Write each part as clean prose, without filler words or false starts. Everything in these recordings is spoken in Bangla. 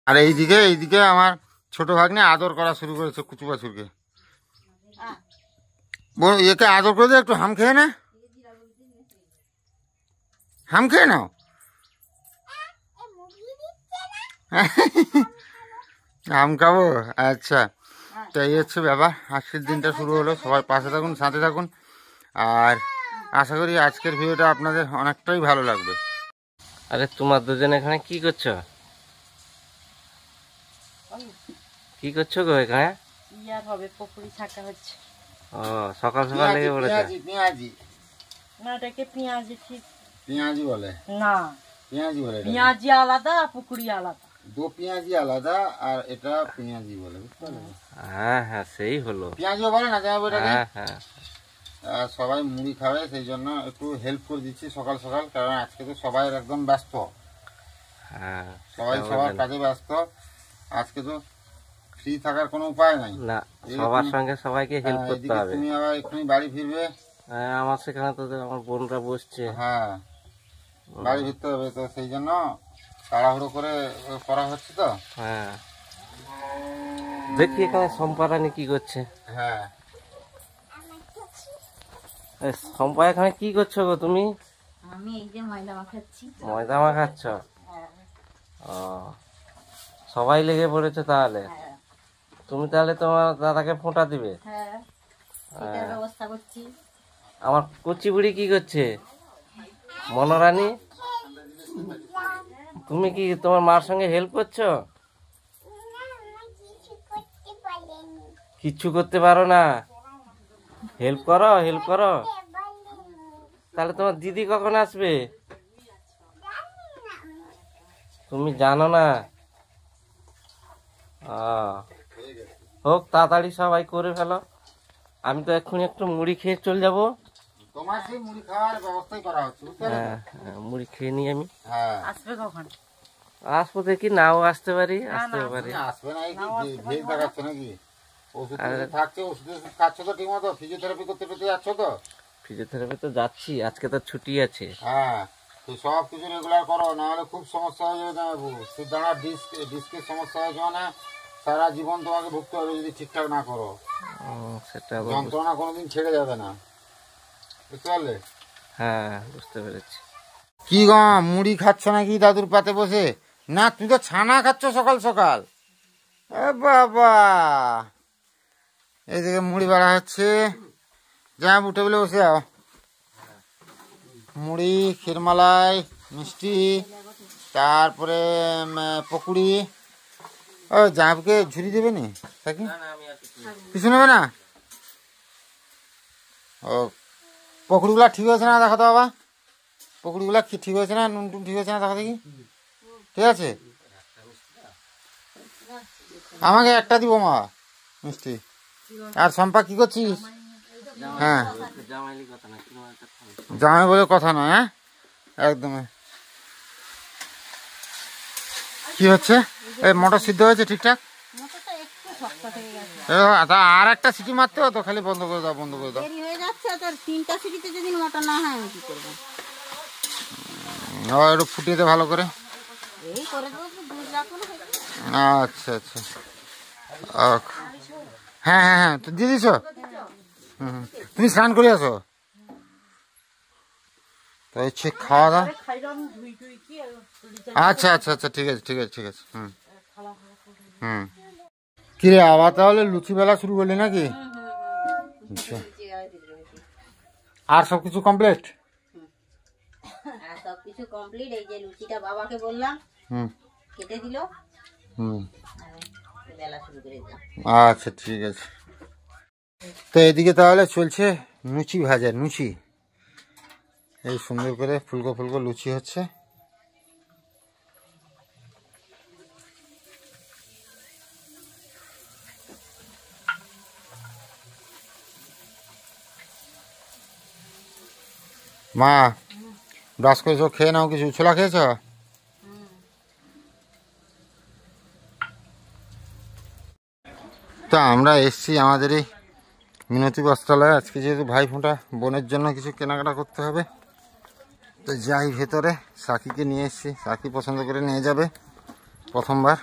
আর এইদিকে আমার ছোট ভাগ্নে আদর করা শুরু করেছে কুচু বাছুরকে। একে আদর করে দে, একটু হাম খেয়ে না, হাম খেয়ে নাও। আম খাবো, আচ্ছা। তো এই হচ্ছে ব্যাপার, আজকের দিনটা শুরু হলো। সবাই পাশে থাকুন, সাথে থাকুন, আর আশা করি আজকের ভিডিওটা আপনাদের অনেকটাই ভালো লাগবে। আরে তোমার দুজন এখানে কি করছো? কি করছো গো এখানে? ইয়ার হবে পকোড়ি ছাকা হচ্ছে। ও, সকাল সকাল লেগে পড়েছে। পেঁয়াজি না, এটাকে পেঁয়াজি ঠিক পেঁয়াজি বলে না, পেঁয়াজি বলে, পেঁয়াজি আলাদা পকোড়ি আলাদা। দো পেঁয়াজি আলাদা আর এটা পেঁয়াজি বলে, বুঝতে পারলে? হ্যাঁ হ্যাঁ, সেই হলো। পেঁয়াজিও বলে না জামাই এটাকে। হ্যাঁ হ্যাঁ, সবাই মুড়ি খাবে, সেই জন্য একটু হেল্প করে দিচ্ছি সকাল সকাল, কারণ আজকে তো সবাই একদম ব্যস্ত। হ্যাঁ, সবাই সবার কাজে ব্যস্ত, আজকে তো ফ্রি থাকার কোনো উপায় নাই। না, সবার সঙ্গে সবাইকে হেল্প করতে হবে। তুমি আবার এক্ষুনি বাড়ি ফিরবে। হ্যাঁ, আমার সেখানে তো আমার বোনরা বসছে। হ্যাঁ, বাড়ি ফিরতে হবে, তো সেই জন্য তাড়াহুড়ো করে করা হচ্ছে তো। হ্যাঁ, দেখি এখানে সম্পারানি কি করছে। হ্যাঁ, সম্পা এখানে কি করছো গো তুমি? আমি এই যে ময়দা মাখাচ্ছি। ময়দা মাখাচ্ছ? ও, সবাই লেগে পড়েছে তাহলে। তুমি তাহলে তোমার দাদাকে ফোঁটা দিবে? হ্যাঁ, এটার ব্যবস্থা করছি। আমার কচি বুড়ি কি করছে? মনোরানী, তুমি কি তোমার মার সঙ্গে হেল্প করছো? কিচ্ছু করতে পারো না? হেল্প করো, হেল্প করো। তাহলে তোমার দিদি কখন আসবে? তুমি জানো না? হোক, তাড়াতাড়ি সবাই করে ফেলো। আমি তো এক্ষুনি একটু মুড়ি খেয়ে চলে যাবো। তোমার সেই মুড়ি খাওয়ার ব্যবস্থাই করা হচ্ছে, বুঝতে পারলে? হ্যাঁ, মুড়ি খেয়ে নিই আমি। হ্যাঁ, আসবে কখন? আসবো দেখি, নাও আসতে পারি, আসতে পারি। আসবে না, ভেজ দেখাচ্ছে নাকি? ওষুধ থাকছে, ওষুধ খাচ্ছ তো ঠিক মতো? ফিজিওথেরাপি করতে যাচ্ছ তো? ফিজিওথেরাপি তো যাচ্ছি, আজকে তো ছুটি আছে। হ্যাঁ, তো সব কিছু রেগুলার করো, নাহলে খুব সমস্যা হয়ে যাবে। জামাইবাবু, সিদ্ধানার ডিস্কের সমস্যা হয়েছে মানে সারা জীবন তোমাকে ভুগতে হবে যদি ঠিকঠাক না করো। সেটা যন্ত্রণা কোনোদিন ছেড়ে যাবে না, বুঝতে পারলে? হ্যাঁ, বুঝতে পেরেছি। কি গো, মুড়ি খাচ্ছ নাকি দাদুর পাতে বসে? না, তুই তো ছানা খাচ্ছ সকাল সকাল। এ বাবা, এইদিকে মুড়ি বাড়া হচ্ছে। যা টেবিলে বসে যাও। মুড়ি, ক্ষীরমালাই, মিষ্টি, তারপরে পকুড়ি। ও, জাহাবকে ঝুড়ি দেবে নি? কিছু নেবে না? ও, পকুড়িগুলা ঠিক হয়েছে না দেখো তো বাবা। পকুড়িগুলা ঠিক হয়েছে না? নুন টুন ঠিক হয়েছে না দেখো দেখি। ঠিক আছে, আমাকে একটা দিব মা মিষ্টি। আর সম্পা কি করছিস? হ্যাঁ, জামাই বলে কথা নয়। হ্যাঁ, একদম। কি হচ্ছে? এই মটর সিদ্ধ হয়েছে ঠিকঠাক? আর একটা সিটি মারতে হতো, খালি বন্ধ করে দাও, বন্ধ করে দাও। একটু ফুটিয়ে দে ভালো করে। আচ্ছা আচ্ছা, হ্যাঁ হ্যাঁ হ্যাঁ, তো দিয়ে দিছ? তুমি স্নান করে আসো তো, হচ্ছে খাওয়া দাওয়া। আচ্ছা আচ্ছা আচ্ছা, ঠিক আছে ঠিক আছে ঠিক আছে। হুম হুম, কিরে আবার তাহলে লুচি বেলা শুরু করলি নাকি? আচ্ছা, আর সব কিছু কমপ্লিট? সবকিছু কমপ্লিট। এই যে লুচিটা বাবাকে বললাম, কেটে দিল। বেলা শুরু করে দিলাম। আচ্ছা ঠিক আছে। তো এদিকে তাহলে চলছে লুচি ভাজা। লুচি এই সুন্দর করে ফুলকো ফুলকো লুচি হচ্ছে। মা, ব্রাশ করে সব খেয়ে নাও। কিছু ছোলা খেয়েছ? তো আমরা এসছি আমাদের এই মিনতি বস্ত্রালয়ে। আজকে যেহেতু ভাই ফোঁটা, বোনের জন্য কিছু কেনাকাটা করতে হবে, তো যাই ভেতরে। সাকিকে নিয়ে এসছি, সাকি পছন্দ করে নিয়ে যাবে প্রথমবার।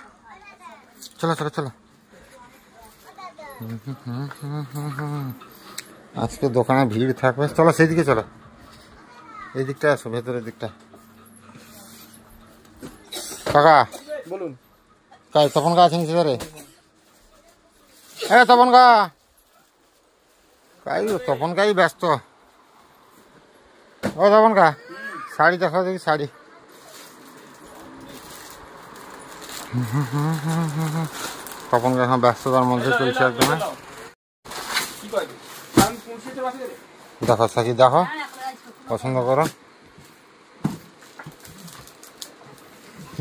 চলো চলো চলো। আজকে দোকানে ভিড় থাকবে, চলো সেইদিকে চলো, এই দিকটা আসো, ভেতরের দিকটা। কাকা বলুন। কাই তপন কা আছে নিচে রে? তপন কা কাই, তপন কাই ব্যস্ত। ও তপন কা, শাড়ি দেখাও দেখি, শাড়ি। তপন কা এখন ব্যস্ততার মধ্যে চলছে একদম। দেখো সাকি, দেখো পছন্দ করো।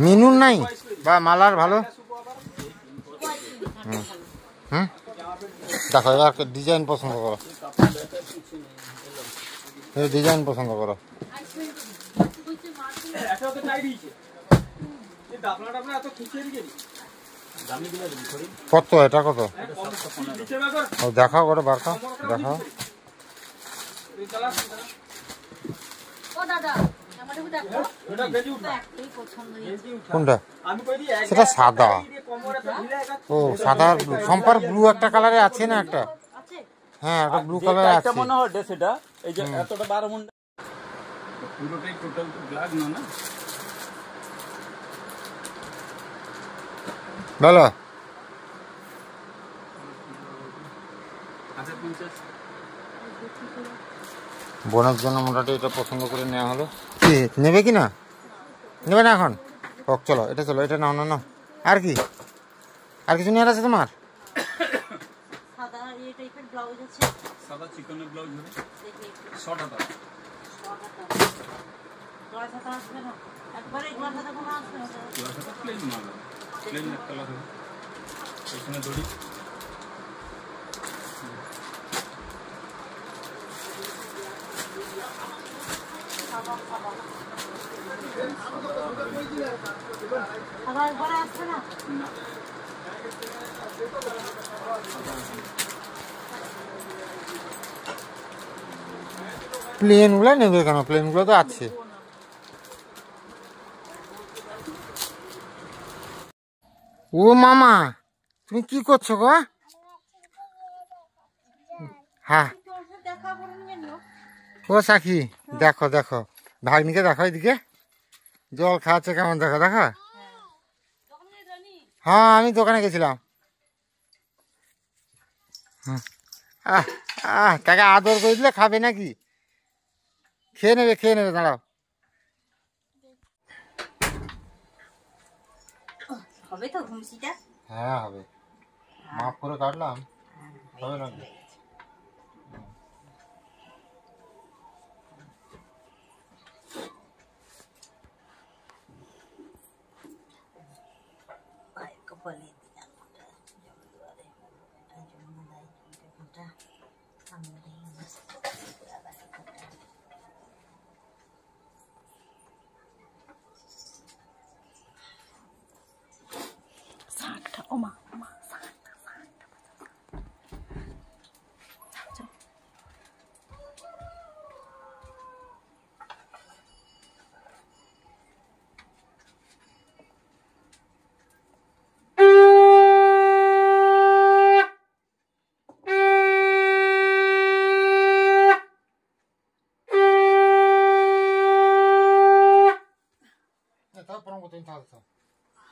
মিনুর নাই বা মালার ভালো। হুম, দেখো এবার ডিজাইন পছন্দ করো, ডিজাইন পছন্দ করো। কত এটা, কত? ও দেখাও করে, বার খাও, দেখাও। কোনটা? সেটা সাদা। ও সাদা ব্লু, সম্পার ব্লু একটা কালারে আছে না একটা? হ্যাঁ, একটা ব্লু কালারে আছে মনে হয় সেটা। এই যে এতটা 12 মুন্ডা পুরোটাই টোটাল তো ব্ল্যাক না। ভালো। আচ্ছা 50 বোনের জন্য মোটামুটি এটা পছন্দ করে নেওয়া হলো। কি নেবে কি না? নেবে না এখন? হোক, চলো এটা, চলো এটা, নাও না নাও। আর কি, আর কিছু নেওয়ার আছে তোমার? সাদা চিকনের ব্লাউজ ধরে 100 টাকা। প্লেন মাল, প্লেন কালার হবে, এখানে দড়ি। প্লেন গুলো নেবে কেন? প্লেন গুলো তো আছে। ও মামা, তুমি কি করছো গো? হ্যাঁ, ও সাখি দেখো দেখো, ভাগ্নিকে দেখো, এদিকে জল খাওয়াচ্ছে কেমন, দেখো দেখো। হ্যাঁ, আমি দোকানে গেছিলাম। কাকা আদর করে দিলে খাবে নাকি? খেয়ে নেবে, খেয়ে নেবে, দাঁড়াও। হবে তো ঘুমসিটা? হ্যাঁ হবে, মাফ করে কাটলাম, হবে না? কপালে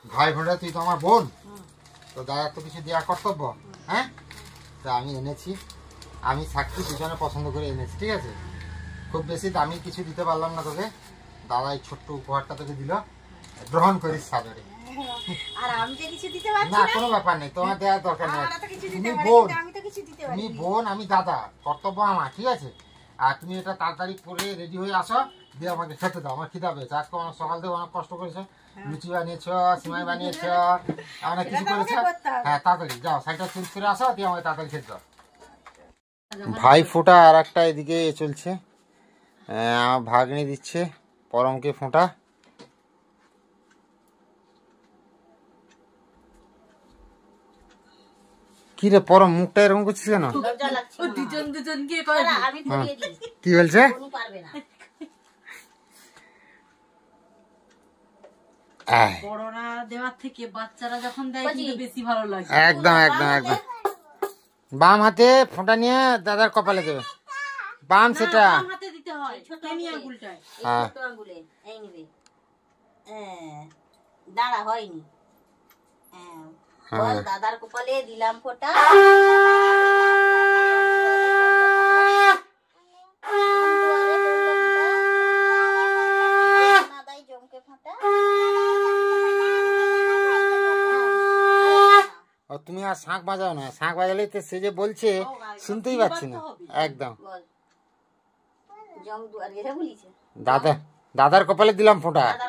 ভাই ভোটা, তুই তো আমার বোন, তো দাদা তো কিছু দেওয়া কর্তব্য। হ্যাঁ, তা আমি এনেছি, আমি সাক্ষী দুজনে পছন্দ করে এনেছি, ঠিক আছে? খুব বেশি দামি কিছু দিতে পারলাম না তোকে, দাদা এই ছোট্ট উপহারটা তোকে দিল, গ্রহণ করিস সাদরে। আর আমি তো কিছু দিতে পারছি না, না। কোনো ব্যাপার নেই, তোমার দেওয়ার দরকার নেই। আমরা তো কিছু দিতে তুমি পারি বোন, কিন্তু আমি তো কিছু দিতে পারি। তুমি বোন, আমি দাদা, কর্তব্য আমার, ঠিক আছে? আর তুমি এটা তাড়াতাড়ি করে রেডি হয়ে আসো, দিয়ে আমাকে খেতে দাও, আমার খিদা পেয়েছে। আজকে অনেক সকাল থেকে অনেক কষ্ট করেছো, লুচি বানিয়েছো, সিমাই বানিয়েছো, অনেক কিছু করেছো। হ্যাঁ, তাড়াতাড়ি যাও, সাইডটা চেঞ্জ করে আসো, দিয়ে আমাকে তাড়াতাড়ি খেতে দাও। ভাই ফোঁটা আর একটা এদিকে চলছে, আমার ভাগ্নি দিচ্ছে পরমকে ফোঁটা। কি রে পরম, মুখটা এরকম করছিস কেন? লজ্জা লাগছে না। দুজন দুজনকে না, আমি ধরিয়ে দিই, কি বলছে? কোনো পারবে না। বড়রা দেওয়ার থেকে বাচ্চারা যখন দেয় কিন্তু বেশি ভালো লাগে। একদম একদম একদম। বাম হাতে ফোঁটা নিয়ে দাদার কপালে দেবে। বাম সেটা বাম হাতে দিতে হয়, টেনে আঙুলটায়। হ্যাঁ। ছোট আঙ্গুলে এই নিবে। দাঁড়া হয়নি। বল দাদার কপালে দিলাম ফোঁটা। দাদাই জমকে ফোঁটা। তুমি আর শাঁখ বাজাও না, শাঁখ বাজালে তো সে যে বলছে শুনতেই পাচ্ছি না একদম। বল জম দুয়ারে এটা বলিছে। দাদা দাদার কপালে দিলাম ফোঁটা। দাদার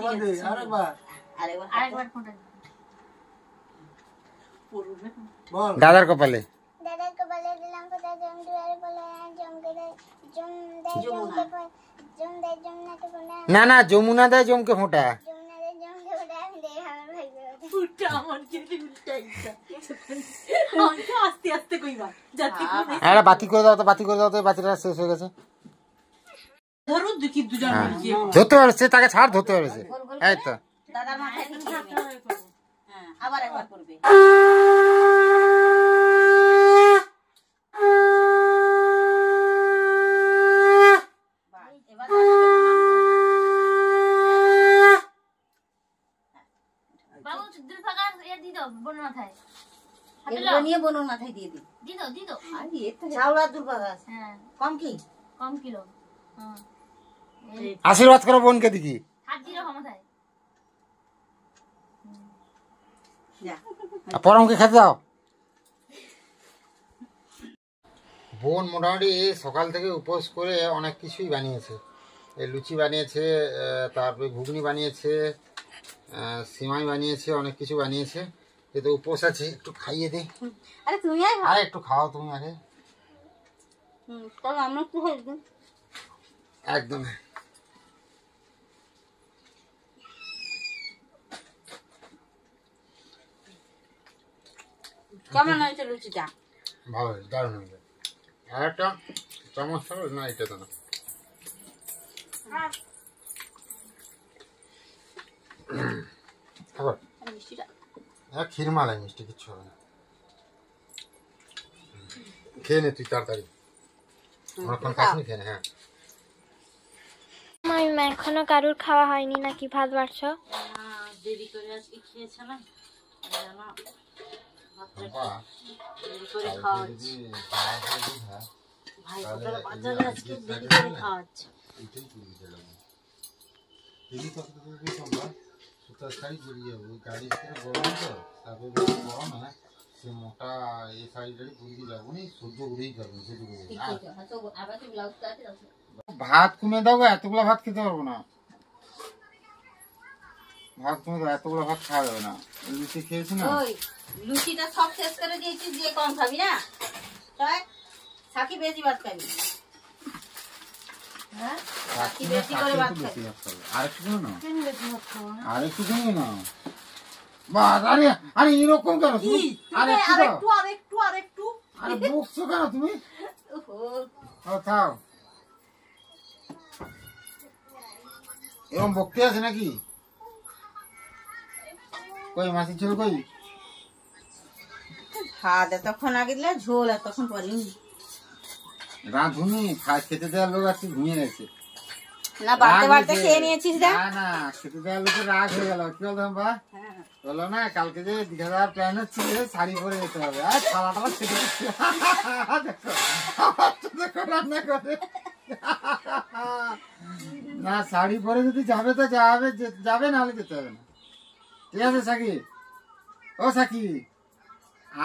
কপালে আরেকবার ফোঁটা দিই। দাদার কপালে দিলাম ফোঁটা। না না যমুনা দেয় জমকে ফোঁটা। আস্তে আস্তে কইবা যাতে একটা বাতি করে দাও তো, বাতি করে দাও তো, বাতিটা শেষ হয়ে গেছে। ধরুন দেখি দুজন মিলে ধরতে পারছে, তাকে ছাড়, ধরতে পারছে। এই তো দাদার মাথায় দিতে হবে। হ্যাঁ আবার একবার করবে। এবার বাবু দুই ফাঁকা ইয়ে দি দাও বোনের মাথায়। এগুলো নিয়ে বোনের মাথায় দিয়ে দিই। দি দাও দি দাও। আর এটা চাউলা দুর্ভাগাস হ্যাঁ কম কি? কম কিলো। হ্যাঁ আশীর্বাদ করো বোনকে দেখি। হাত দিলো মাথায়। যা পরমকে খেতে দাও। বোন মোটামুটি সকাল থেকে উপোস করে অনেক কিছুই বানিয়েছে। এই লুচি বানিয়েছে, তারপরে ঘুগনি বানিয়েছে, সিমাই বানিয়েছে, অনেক কিছু বানিয়েছে। যেহেতু উপোস আছে একটু খাইয়ে দিই। আরে তুমি আয় আরে একটু খাও তুমি আগে। তাহলে আমরা একটু হয়ে দিন। একদম কেমন হয়েছে লুচিটা? ভালো হয়েছে, দারুণ হয়েছে। আর একটা চামচ খাবো না, এটা তো না। খাবার মিষ্টিটা ক্ষীর মালাই মিষ্টি কিচ্ছু হবে না। খেয়ে নে তুই তাড়াতাড়ি, অনেকক্ষণ খাসনি, খেয়ে নে। হ্যাঁ মামিমা এখনো কারুর খাওয়া হয়নি নাকি? ভাত বাড়ছ? দেরি করে আজকে খেয়েছে না, জানো বাবা, দেরি করে খাওয়াচ্ছে। ভাই ওটা বাজারে আজকে দেরি করে খাওয়াচ্ছে। এটাই চুরি গেলাম, এদিকে কত করে সম্ভব সুতার শাড়ি জড়িয়ে যাবে। ওই গাড়ি থেকে গরম তো, তারপরে গরম না সে মোটা এই শাড়িটাই পরিয়ে যাবো নি, সহ্য করেই পারবো, সহ্য করে। আবার তুই ব্লাউজটা আছে ভাত কমে দাও, এতগুলো ভাত খেতে পারবো না। ভাত কমে দাও, এতগুলো ভাত খাওয়া যাবে না। লুচি খেয়েছি না। ওই লুচিটা সব শেষ করে দিয়েছিস, দিয়ে কম খাবি না? চল সাকি বেশি ভাত খাবি। হ্যাঁ সাকি বেশি করে ভাত খাবি। আরেকটু করে না, আরেকটু করে না। বাস, আরে আরে এরকম কেন তুমি? আরেকটু দাও। আরেকটু আরে বকছো কেন তুমি? ওহো থাও, এরকম বকতে আছে নাকি? কই মাছের ঝোল কই? ভাত এতক্ষণ আগে দিলে, ঝোল এতক্ষণ পরেনি। রাঁধুনি খেতে দেওয়ার লোক আছে, ঘুমিয়ে গেছে। না বাড়তে বাড়তে খেয়ে নিয়েছিস রে। না না, খেতে দেওয়ার লোকের রাগ হয়ে গেল। কি বলতাম বা বলো না, কালকে যে দীঘা যাওয়ার প্ল্যান হচ্ছে, শাড়ি পরে যেতে হবে। আর খাওয়াটা ছেড়ে দিচ্ছে। দেখো আবার তো দেখো রান্না করে। না শাড়ি পরে যদি যাবে তো যাবে, যাবে নাহলে যেতে হবে না। ঠিক আছে সাকি? ও সাকি,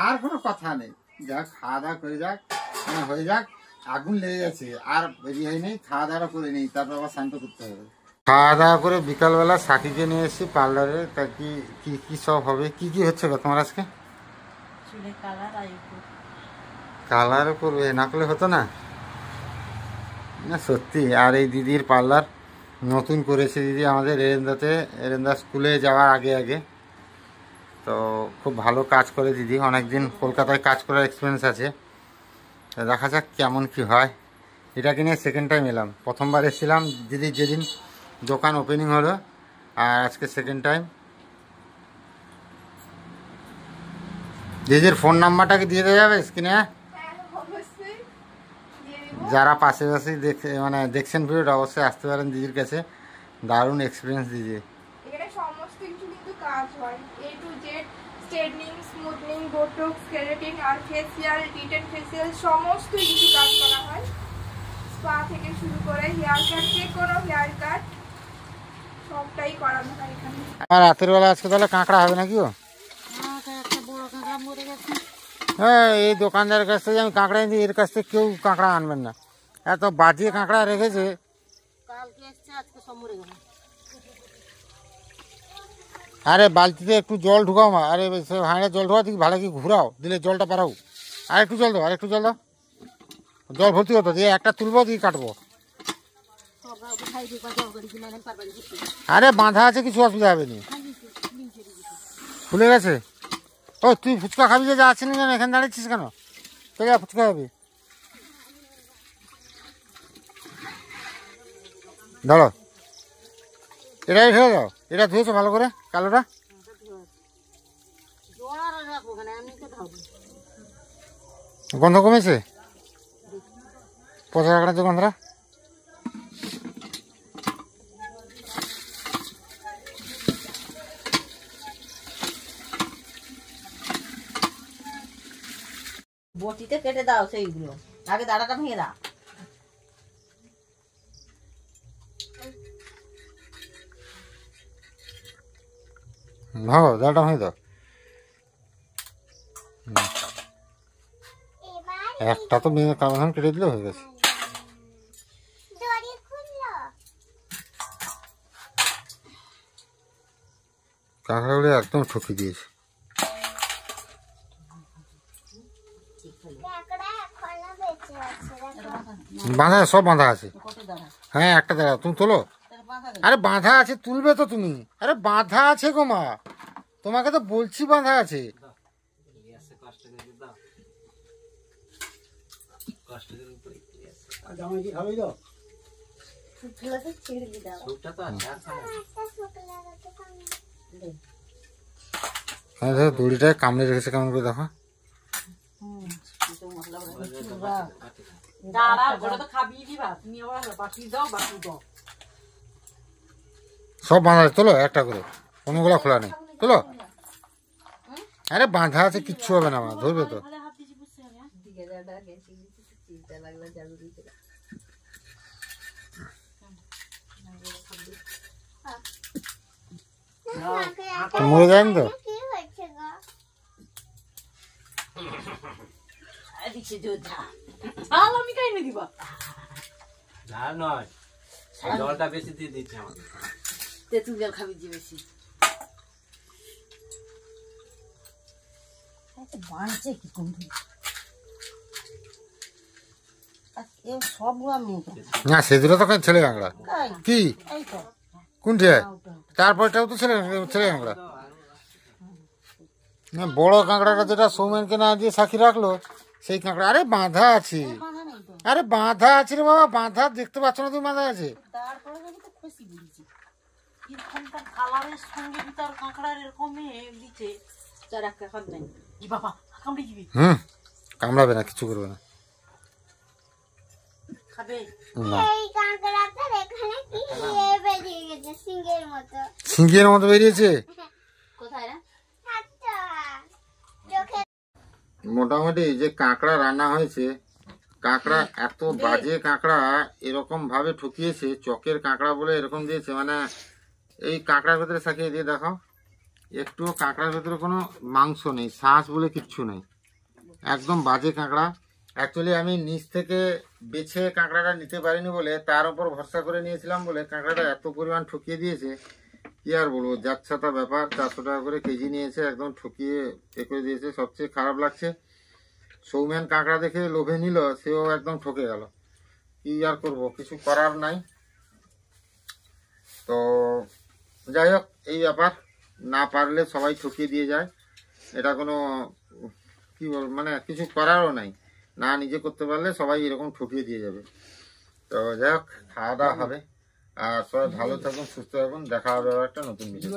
আর কোনো কথা নেই, যাক খাওয়া দাওয়া করে যাক, হয়ে যাক। আগুন লেগে গেছে, আর বেরিয়ে হয় নেই, খাওয়া দাওয়া করে নেই, তারপর আবার শান্ত করতে হবে। খাওয়া দাওয়া করে বিকালবেলা সাকিকে নিয়ে এসেছি পার্লারে। তা কি কি কি সব হবে, কি কি হচ্ছে গো তোমার আজকে? চুলে কালার আর একটু কালারও করবে, না করলে হতো না। না সত্যি, আর এই দিদির পার্লার নতুন করেছে দিদি আমাদের এরেন্দাতে, এরেন্দা স্কুলে যাওয়ার আগে আগে। তো খুব ভালো কাজ করে দিদি, অনেকদিন কলকাতায় কাজ করার এক্সপিরিয়েন্স আছে। দেখা যাক কেমন কি হয়। এটা কিনে সেকেন্ড টাইম এলাম, প্রথমবার এসেছিলাম দিদি যেদিন দোকান ওপেনিং হলো, আর আজকে সেকেন্ড টাইম। দিদির ফোন নাম্বারটা কি দিয়ে দেওয়া যাবে স্ক্রিনে? যারা পাশে পাশে মানে দেখছেন ভিডিওটা অবশ্যই আসতে পারেন দিদির কাছে, দারুণ এক্সপিরিয়েন্স দিদি। এখানে সমস্ত কিছু কিন্তু কাজ হয়, A to Z, straightening, smoothing, botox, keratin আর ফেসিয়াল, ডিটেন ফেসিয়াল সমস্ত কিছু কাজ করা হয়। স্পা থেকে শুরু করে হেয়ার কাট, যে কোনো হেয়ার কাট সবটাই করানো হয় এখানে। আর রাতের বেলা আজকে তাহলে কাঁকড়া হবে নাকি? ও হ্যাঁ, এই দোকানদারের কাছ থেকে আমি কাঁকড়া নিই, এর কাছ থেকে কেউ কাঁকড়া আনবেন না, এত বাজিয়ে কাঁকড়া রেখেছে। আরে বালতিতে একটু জল ঢুকাও মা, আরে হাঁড়ে জল ঢুকা দিকে ভালো কি ঘুরাও, দিলে জলটা পারাও। আর একটু জল দাও, আর একটু জল দাও, জল ভর্তি হতো দিয়ে একটা তুলবো দিয়ে কাটবো। আরে বাঁধা আছে, কিছু অসুবিধা হবে না, খুলে গেছে। ও তুই ফুচকা খাবি যে, আছিস না কেন এখানে দাঁড়িয়েছিস কেন? তোকে ফুচকা খাবি, ধরো এটাই ফেলে দাও। এটা ধুয়েছো ভালো করে, কালোটা গন্ধ কমেছে, পচা কাঁকড়ার যে গন্ধটা। বটিতে কেটে দাও সেইগুলো, আগে দাঁড়াটা ভেঙে দাও। ভালো দাঁড়াটা ভেঙে দাও। একটা তো মেয়ে কারণ কেটে দিলে হয়ে গেছে। কাঁকড়াগুলো একদম ঠকিয়ে দিয়েছে। বাঁধা সব বাঁধা আছে, হ্যাঁ একটা দাঁড়া, তুমি তোলো। আরে বাঁধা আছে, তুলবে তো তুমি। আরে বাঁধা আছে গো মা, তোমাকে তো বলছি বাঁধা আছে। দড়িটায় কামড়ে রেখেছে কেমন করে দেখো। সব বাঁধা আছে, তোলো একটা করে, কোনোগুলো খোলা নেই, তোলো। আরে বাঁধা আছে, কিচ্ছু হবে না মা, ধরবে তো। মরে যায়নি তো? আমি খাইনি দিবা ঝাল নয়, জলটা বেশি দিয়ে দিচ্ছে আমাকে। তেঁতুল জল খাবি যে বেশি বাঁচছে কি না সেগুলো তো ছেলে কাঁকড়া কি কোনটি, তারপরটাও তো ছেলে ছেলে কাঁকড়া। না বড় কাঁকড়াটা যেটা সৌমেনকে না দিয়ে সাক্ষী রাখলো সেই কাঁকড়া। আরে বাঁধা আছে, আরে বাঁধা আছে রে বাবা, বাঁধা দেখতে পাচ্ছ না তুমি, বাঁধা আছে। হুম, কামড়াবে না, কিছু করবে না। সিংহের মতো বেরিয়েছে। মোটামুটি যে কাঁকড়া রান্না হয়েছে, কাঁকড়া এত বাজে কাঁকড়া, এরকম ভাবে ঠকিয়েছে। চকের কাঁকড়া বলে এরকম দিয়েছে, মানে এই কাঁকড়ার ভেতরে সাকিয়ে দিয়ে দেখো, একটুও কাঁকড়ার ভেতরে কোনো মাংস নেই, শ্বাস বলে কিচ্ছু নেই, একদম বাজে কাঁকড়া। অ্যাকচুয়ালি আমি নিচ থেকে বেছে কাঁকড়াটা নিতে পারিনি বলে, তার উপর ভরসা করে নিয়েছিলাম বলে কাঁকড়াটা এত পরিমাণ ঠকিয়ে দিয়েছে, কি আর বলবো। যাচ্ছাতা ব্যাপার, 400 টাকা করে কেজি নিয়েছে, একদম ঠকিয়ে এ করে দিয়েছে। সবচেয়ে খারাপ লাগছে, সৌমেন কাঁকড়া দেখে লোভে নিল, সেও একদম ঠকে গেল। কি আর করব, কিছু করার নাই। তো যাই হোক, এই ব্যাপার, না পারলে সবাই ঠকিয়ে দিয়ে যায়, এটা কোনো কি বল, মানে কিছু করারও নাই। না নিজে করতে পারলে সবাই এরকম ঠকিয়ে দিয়ে যাবে। তো যাই হোক, খাওয়া দাওয়া হবে। আর সবাই ভালো থাকুন, সুস্থ থাকুন, দেখা হবে আবার একটা নতুন ভিডিও।